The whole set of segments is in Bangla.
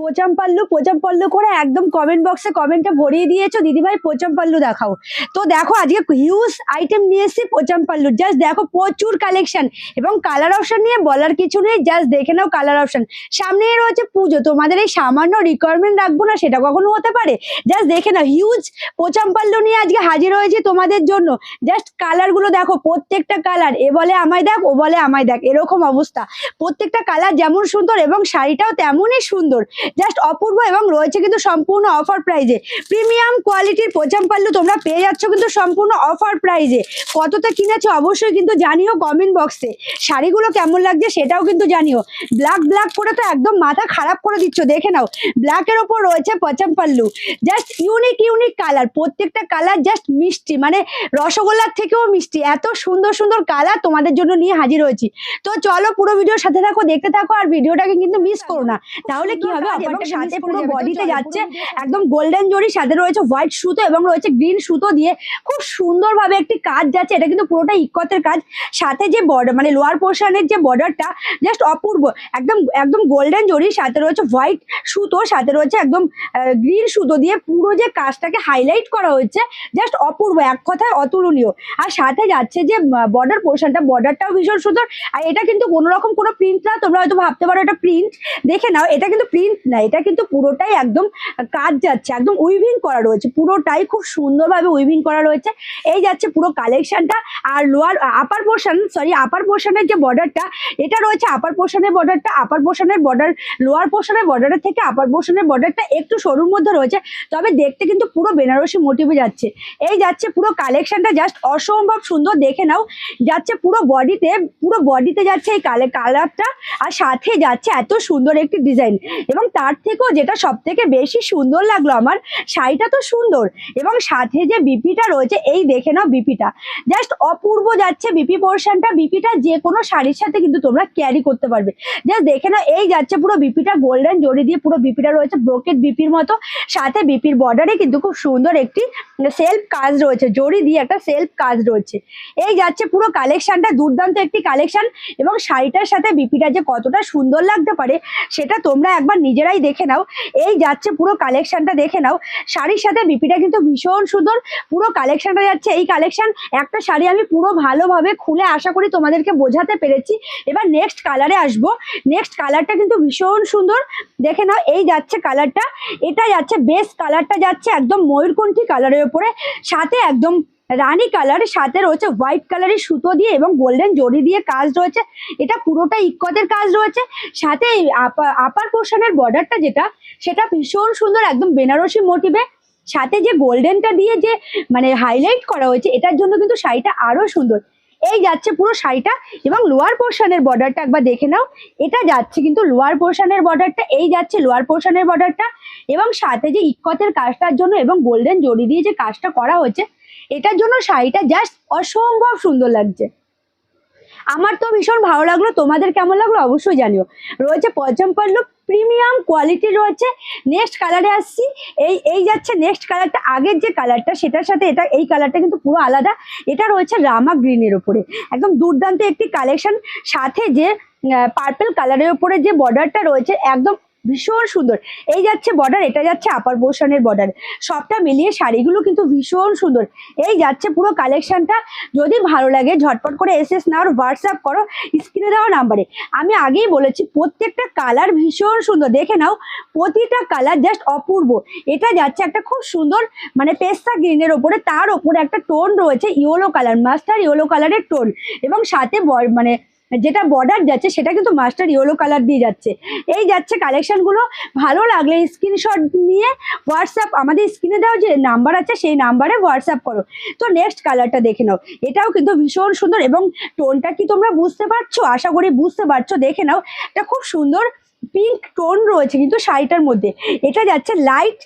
পোচাম পাল্লু করে একদম কমেন্ট বক্সে কমেন্টে ভরিয়ে দিয়েছো দিদিভাই পোচাম পাল্লু দেখাও। তো দেখো আজকে হিউজ আইটেম নিয়ে এসেছি পোচাম পাল্লু, জাস্ট দেখো প্রচুর কালেকশন এবং কালার অপশন নিয়ে বলার কিছু নেই, জাস্ট দেখে নাও কালার অপশন। সামনে রয়েছে পুজো, তোমাদের এই সামান্য রিকোয়ারমেন্ট রাখবো না সেটা কখনো হতে পারে। জাস্ট দেখে নাও হিউজ পোচাম পাল্লু নিয়ে আজকে হাজির হয়েছি তোমাদের জন্য। জাস্ট কালার গুলো দেখো, প্রত্যেকটা কালার এ বলে আমায় দেখ ও বলে আমায় দেখ এরকম অবস্থা। প্রত্যেকটা কালার যেমন সুন্দর এবং শাড়িটাও তেমনই সুন্দর, জাস্ট অপূর্ব। এবং রয়েছে কিন্তু সম্পূর্ণ অফার প্রাইজে প্রিমিয়াম কোয়ালিটির পোচাম পাল্লু তোমরা পেয়ে যাচ্ছ কিন্তু সম্পূর্ণ অফার প্রাইজে। কতটা কিনেছো অবশ্যই কিন্তু জানিও কমেন্ট বক্সে। শাড়িগুলো কেমন লাগছে সেটাও কিন্তু জানিও। ব্ল্যাক ব্ল্যাক করে তো একদম মাথা খারাপ করে দিচ্ছ, দেখে নাও ব্ল্যাকের ওপর রয়েছে পোচাম পাল্লু। জাস্ট ইউনিক কালার, প্রত্যেকটা কালার জাস্ট মিষ্টি, মানে রসগোল্লার থেকেও মিষ্টি। এত সুন্দর সুন্দর কালার তোমাদের জন্য নিয়ে হাজির হয়েছি। তো চলো পুরো ভিডিওর সাথে থাকো, দেখতে থাকো আর ভিডিওটাকে কিন্তু মিস করো না, তাহলে কি হবে। এবং সাথে পুরো বডিতে যাচ্ছে একদম গোল্ডেন জরি, সাথে রয়েছে হোয়াইট সুতো এবং রয়েছে গ্রিন সুতো দিয়ে খুব সুন্দরভাবে একটি কাজ যাচ্ছে। এটা কিন্তু পুরোটা ইক্কতের কাজ, সাথে যে বর্ডার মানে লোয়ার পোর্শনের যে বর্ডারটা জাস্ট অপূর্ব, একদম একদম গোল্ডেন জরি, সাথে রয়েছে হোয়াইট সুতো, সাথে রয়েছে একদম গ্রিন সুতো দিয়ে পুরো যে কাজটাকে হাইলাইট করা হয়েছে, জাস্ট অপূর্ব, এক কথায় অতুলনীয়। আর সাথে যাচ্ছে যে বর্ডার পোর্শনটা, বর্ডারটাও ভীষণ সুন্দর। আর এটা কিন্তু কোনো রকম কোনো প্রিন্ট না, তোমরা হয়তো ভাবতে পারো এটা প্রিন্ট, দেখে নাও এটা কিন্তু প্রিন্ট না, এটা কিন্তু পুরোটাই একদম কাজ যাচ্ছে, একদম উইভিং করা রয়েছে, পুরোটাই খুব সুন্দরভাবে উইভিং করা রয়েছে। এই যাচ্ছে পুরো কালেকশনটা। আর লোয়ার আপার পোর্শনের যে বর্ডারটা, এটা রয়েছে আপার পোর্শনের বর্ডারটা, আপার পোর্শনের বর্ডার লোয়ার পোর্শনের বর্ডারের থেকে আপার পোর্শনের বর্ডারটা একটু সরুর মধ্যে রয়েছে, তবে দেখতে কিন্তু পুরো বেনারসি মোটিভে যাচ্ছে। এই যাচ্ছে পুরো কালেকশনটা, জাস্ট অসম্ভব সুন্দর, দেখে নাও। যাচ্ছে পুরো বডিতে যাচ্ছে এই কালারটা, আর সাথে যাচ্ছে এত সুন্দর একটি ডিজাইন। এবং তার থেকেও যেটা সব থেকে বেশি সুন্দর লাগলো আমার, শাড়িটা তো সুন্দর এবং সাথে যে বিপিটা রয়েছে, এই দেখে নাও বিপিটা জাস্ট অপূর্ব যাচ্ছে। বিপি পোর্শনটা, বিপিটা যে কোনো শাড়ির সাথে কিন্তু তোমরা ক্যারি করতে পারবে। জাস্ট দেখে নাও, এই যাচ্ছে পুরো বিপিটা গোল্ডেন জড়ি দিয়ে পুরো বিপিটা রয়েছে ব্রোকেট বিপির মতো, সাথে বিপির বর্ডারে কিন্তু খুব সুন্দর একটি সেলফ কাজ রয়েছে, জড়ি দিয়ে একটা সেলফ কাজ রয়েছে। এই যাচ্ছে পুরো কালেকশনটা, দুর্দান্ত একটি কালেকশন। এবং শাড়িটার সাথে বিপিটা যে কতটা সুন্দর লাগতে পারে সেটা তোমরা একবার নিজেরাই দেখে নাও। এই যাচ্ছে পুরো কালেকশনটা, দেখে নাও। শাড়ির সাথে বিপিটা কিন্তু ভীষণ সুন্দর, পুরো কালেকশনটা যাচ্ছে এই কালেকশন। একটা শাড়ি আমি পুরো ভালোভাবে খুলে আশা করি তোমাদেরকে বোঝাতে পেরেছি। এবার নেক্সট কালারে আসবো। নেক্সট কালারটা কিন্তু ভীষণ সুন্দর, দেখে নাও। এই যাচ্ছে কালারটা, এটা যাচ্ছে বেস্ট কালারটা, যাচ্ছে একদম ময়ূরকণ্ঠী কালারের উপরে, সাথে একদম রানী কালার, সাথে রয়েছে হোয়াইট কালারের সুতো দিয়ে এবং গোল্ডেন জড়ি দিয়ে কাজ রয়েছে। এটা পুরোটা ইক্কতের কাজ রয়েছে, সাথে আপার পোর্শনের বর্ডারটা যেটা, সেটা ভীষণ সুন্দর, একদম বেনারসি মোটিভে, সাথে যে গোল্ডেনটা দিয়ে যে মানে হাইলাইট করা হয়েছে, এটার জন্য কিন্তু শাড়িটা আরো সুন্দর। এই যাচ্ছে পুরো শাড়িটা। এবং লোয়ার পোর্শনের বর্ডারটা একবার দেখে নাও, এটা যাচ্ছে কিন্তু লোয়ার পোর্শনের বর্ডারটা, এই যাচ্ছে লোয়ার পোর্শনের বর্ডারটা। এবং সাথে যে ইক্কতের কাজটার জন্য এবং গোল্ডেন জড়ি দিয়ে যে কাজটা করা হয়েছে, এটার জন্য শাড়িটা জাস্ট অসম্ভব সুন্দর লাগছে। আমার তো ভীষণ ভালো লাগলো, তোমাদের কেমন লাগলো অবশ্যই জানিও। রয়েছে পোচাম পাল্লু, প্রিমিয়াম কোয়ালিটি রয়েছে। নেক্সট কালারে আসছি। এই যাচ্ছে নেক্সট কালারটা, আগের যে কালারটা সেটার সাথে এটা, এই কালারটা কিন্তু পুরো আলাদা। এটা রয়েছে রামা গ্রিনের উপরে, একদম দুর্দান্ত একটি কালেকশন। সাথে যে পার্পল কালারের উপরে যে বর্ডারটা রয়েছে, একদম ভীষণ সুন্দর। এই যাচ্ছে বর্ডার, এটা যাচ্ছে আপার পোর্শনের বর্ডার, সবটা মিলিয়ে শাড়িগুলো কিন্তু ভীষণ সুন্দর। এই যাচ্ছে পুরো কালেকশনটা। যদি ভালো লাগে ঝটপট করে এসএস নাও, হোয়াটসঅ্যাপ করো স্ক্রিনে দেওয়া নাম্বারে। আমি আগেই বলেছি প্রত্যেকটা কালার ভীষণ সুন্দর, দেখে নাও প্রতিটা কালার জাস্ট অপূর্ব। এটা যাচ্ছে একটা খুব সুন্দর মানে পেস্তা গ্রিনের ওপরে, তার ওপরে একটা টোন রয়েছে ইয়েলো কালার, মাস্টার ইয়েলো কালারের টোন। এবং সাথে মানে যেটা বর্ডার যাচ্ছে সেটা কিন্তু মাস্টার ইয়েলো কালার দিয়ে যাচ্ছে। এই যাচ্ছে কালেকশনগুলো। ভালো লাগলে স্ক্রিনশট নিয়ে হোয়াটসঅ্যাপ, আমাদের স্ক্রিনে দেওয়া যে নাম্বার আছে সেই নাম্বারে হোয়াটসঅ্যাপ করো। তো নেক্সট কালারটা দেখে নাও, এটাও কিন্তু ভীষণ সুন্দর। এবং টোনটা কি তোমরা বুঝতে পারছো? আশা করি বুঝতে পারছো, দেখে নাও। এটা খুব সুন্দর পিঙ্ক টোন রয়েছে কিন্তু শাড়িটার মধ্যে। এটা যাচ্ছে লাইট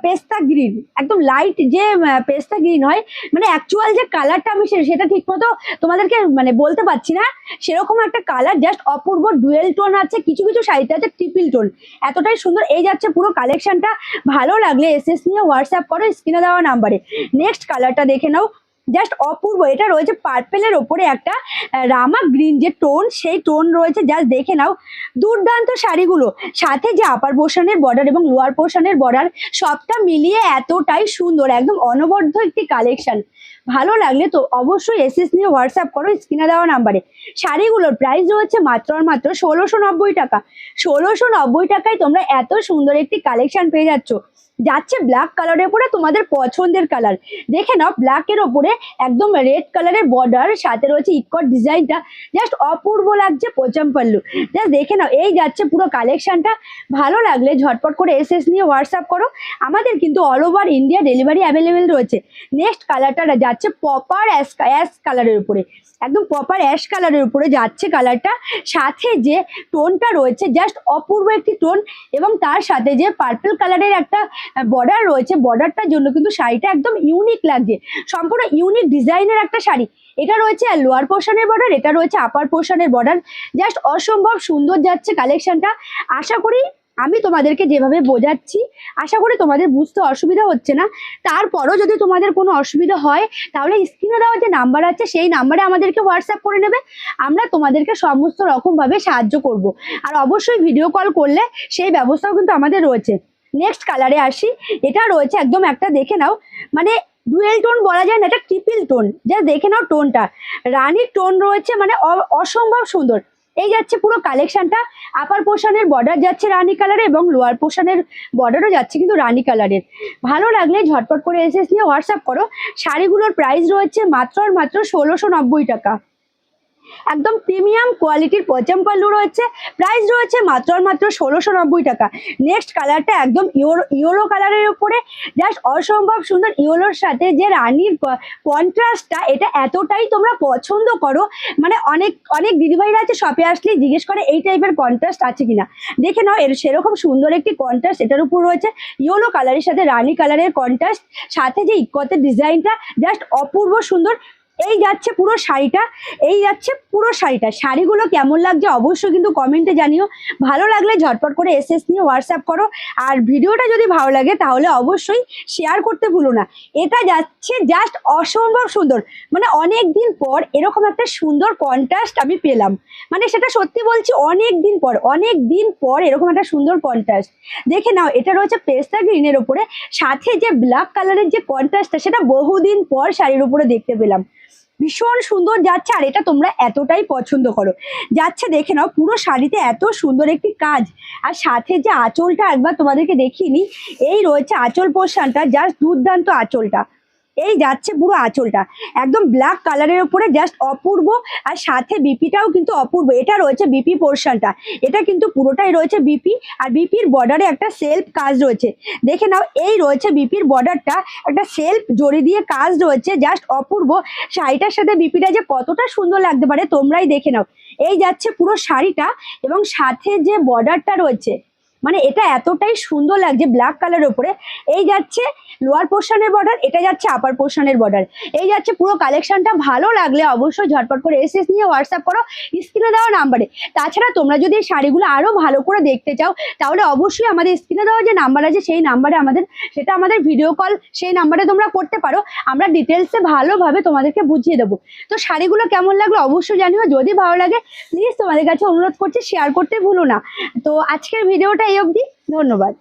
পেস্তা গ্রিন, একদম লাইট যে পেস্তা গ্রিন হয়, মানে অ্যাকচুয়াল যে কালারটা আমি সেটা ঠিক মতো তোমাদেরকে মানে বলতে পারছি না, সেরকম একটা কালার, জাস্ট অপূর্ব। ডুয়েল টোন আছে, কিছু কিছু শাড়িতে আছে ট্রিপল টোন, এতটাই সুন্দর। এই যাচ্ছে পুরো কালেকশনটা। ভালো লাগলে এসএস নিয়ে হোয়াটসঅ্যাপ করো স্ক্রিনে দেওয়া নাম্বারে। নেক্সট কালারটা দেখে নাও, জাস্ট অপূর্ব। এটা রয়েছে পার্পেলের ওপরে একটা রামা গ্রিন যে টোন, সেই টোন রয়েছে, জাস্ট দেখে নাও। দুর্দান্ত শাড়িগুলো, সাথে যে আপার পোর্শনের বর্ডার এবং লোয়ার পোর্শনের বর্ডার সবটা মিলিয়ে এতটাই সুন্দর, একদম অনবদ্য একটি কালেকশন। ভালো লাগলে তো অবশ্যই এসএস নিয়ে হোয়াটসঅ্যাপ করো স্ক্রিনে দেওয়া নাম্বারে। শাড়িগুলোর প্রাইস রয়েছে মাত্র আর মাত্র 1690 টাকা। 1690 টাকায় তোমরা এত সুন্দর একটি কালেকশন পেয়ে যাচ্ছ। যাচ্ছে ব্ল্যাক কালারের উপরে, তোমাদের পছন্দের কালার। দেখে নাও, ব্ল্যাকের ওপরে একদম রেড কালারের বর্ডার, সাথে রয়েছে ইকট ডিজাইনটা, জাস্ট অপূর্ব লাগছে পোচামপাল্লু। জাস্ট দেখে নাও, এই যাচ্ছে পুরো কালেকশনটা। ভালো লাগলে ঝটপট করে এসএস নিয়ে হোয়াটসঅ্যাপ করো। আমাদের কিন্তু all over India delivery available রয়েছে। নেক্সট কালারটা যাচ্ছে প্রপার অ্যাশ কালারের উপরে, একদম প্রপার অ্যাশ কালারের উপরে যাচ্ছে কালারটা। সাথে যে টোনটা রয়েছে জাস্ট অপূর্ব একটি টোন, এবং তার সাথে যে পার্পল কালারের একটা বর্ডার রয়েছে, বর্ডারটার জন্য কিন্তু শাড়িটা একদম ইউনিক লাগছে। সম্পূর্ণ ইউনিক ডিজাইনের একটা শাড়ি। এটা রয়েছে লোয়ার পোর্শনের বর্ডার, এটা রয়েছে আপার পোর্শনের বর্ডার। জাস্ট অসম্ভব সুন্দর যাচ্ছে কালেকশনটা। আশা করি আমি তোমাদেরকে যেভাবে বোঝাচ্ছি, আশা করি তোমাদের বুঝতে অসুবিধা হচ্ছে না। তারপরও যদি তোমাদের কোনো অসুবিধা হয়, তাহলে স্ক্রিনে দেওয়া যে নাম্বার আছে সেই নাম্বারে আমাদেরকে হোয়াটসঅ্যাপ করে নেবে। আমরা তোমাদেরকে সমস্ত রকমভাবে সাহায্য করব। আর অবশ্যই ভিডিও কল করলে সেই ব্যবস্থাও কিন্তু আমাদের রয়েছে। নেক্সট কালারে আসি। এটা রয়েছে একদম একটা, দেখে নাও, মানে ডুয়েল টোন বলা যায় না, এটা ট্রিপল টোন। যা দেখে নাও টোনটা, রানীর টোন রয়েছে, মানে অসম্ভব সুন্দর। এই যাচ্ছে পুরো কালেকশনটা। আপার পোর্শনের বর্ডার যাচ্ছে রানী কালারে এবং লোয়ার পোর্শনের বর্ডারও যাচ্ছে কিন্তু রানী কালারের। ভালো লাগলে ঝটপট করে এসএস নিয়ে হোয়াটসঅ্যাপ করো। শাড়িগুলোর প্রাইস রয়েছে মাত্র আর মাত্র 1690 টাকা। একদম প্রিমিয়াম কোয়ালিটির পোচামপাল্লু রয়েছে, প্রাইস রয়েছে মাত্র আর মাত্র 1690 টাকা। নেক্সট কালারটা একদম ইয়েলো কালারের উপরে, জাস্ট অসম্ভব সুন্দর। ইয়েলোর সাথে যে রানীর কন্ট্রাস্টটা, এটা এতটাই তোমরা পছন্দ করো, মানে অনেক অনেক দিদিভাইরা আছে শপে আসলে জিজ্ঞেস করে এই টাইপের কন্ট্রাস্ট আছে কিনা। দেখে নাও, এর সেরকম সুন্দর একটি কন্ট্রাস্ট এটার উপর রয়েছে। ইয়েলো কালারের সাথে রানী কালারের কন্ট্রাস্ট, সাথে যে ইকতের ডিজাইনটা, জাস্ট অপূর্ব সুন্দর। এই যাচ্ছে পুরো শাড়িটা, এই যাচ্ছে পুরো শাড়িটা। শাড়িগুলো কেমন লাগছে অবশ্যই কিন্তু কমেন্টে জানিও। ভালো লাগলে ঝটপট করে এসএস নিয়ে হোয়াটসঅ্যাপ করো। আর ভিডিওটা যদি ভালো লাগে তাহলে অবশ্যই শেয়ার করতে ভুলো না। এটা যাচ্ছে জাস্ট অসম্ভব সুন্দর, মানে অনেক দিন পর এরকম একটা সুন্দর কন্ট্রাস্ট আমি পেলাম। মানে সেটা সত্যি বলছি, অনেক দিন পর এরকম একটা সুন্দর কন্ট্রাস্ট। দেখে নাও, এটা রয়েছে পেস্তা গ্রিনের ওপরে, সাথে যে ব্ল্যাক কালারের যে কন্ট্রাস্টটা, সেটা বহুদিন পর শাড়ির উপরে দেখতে পেলাম। ভীষণ সুন্দর যাচ্ছে, আর এটা তোমরা এতটাই পছন্দ করো। যাচ্ছে দেখে নাও, পুরো শাড়িতে এত সুন্দর একটি কাজ। আর সাথে যে আঁচলটা একবার তোমাদেরকে দেখিয়ে নিই। এই রয়েছে আঁচল পোর্শনটা, জাস্ট দুর্দান্ত আঁচলটা। এই যাচ্ছে পুরো আঁচলটা একদম ব্ল্যাক কালারের উপরে, জাস্ট অপূর্ব। আর সাথে বিপিটাও কিন্তু অপূর্ব। এটা রয়েছে বিপি পোর্শনটা, এটা কিন্তু পুরোটাই রয়েছে বিপি। আর বিপির বর্ডারে একটা সেলফ কাজ রয়েছে। দেখে নাও, এই রয়েছে বিপির বর্ডারটা, একটা সেলফ জড়ি দিয়ে কাজ রয়েছে, জাস্ট অপূর্ব। শাড়িটার সাথে বিপিটা যে কতটা সুন্দর লাগতে পারে তোমরাই দেখে নাও। এই যাচ্ছে পুরো শাড়িটা, এবং সাথে যে বর্ডারটা রয়েছে, মানে এটা এতটাই সুন্দর লাগছে ব্ল্যাক কালারের উপরে। এই যাচ্ছে লোয়ার পোর্শনের বর্ডার, এটা যাচ্ছে আপার পোর্শনের বর্ডার। এই যাচ্ছে পুরো কালেকশনটা। ভালো লাগলে অবশ্যই ঝটপট করে এসএস নিয়ে হোয়াটসঅ্যাপ করো স্ক্রিনে দেওয়া নাম্বারে। তাছাড়া তোমরা যদি এই শাড়িগুলো আরো ভালো করে দেখতে চাও, তাহলে অবশ্যই আমাদের স্ক্রিনে দেওয়া যে নাম্বার আছে সেই নাম্বারে আমাদের ভিডিও কল, সেই নাম্বারে তোমরা করতে পারো। আমরা ডিটেলসে ভালোভাবে তোমাদেরকে বুঝিয়ে দেবো। তো শাড়িগুলো কেমন লাগলো অবশ্যই জানিও। যদি ভালো লাগে প্লিজ তোমাদের কাছে অনুরোধ করছি শেয়ার করতে ভুলো না। তো আজকের ভিডিওটা এই অবধি, ধন্যবাদ।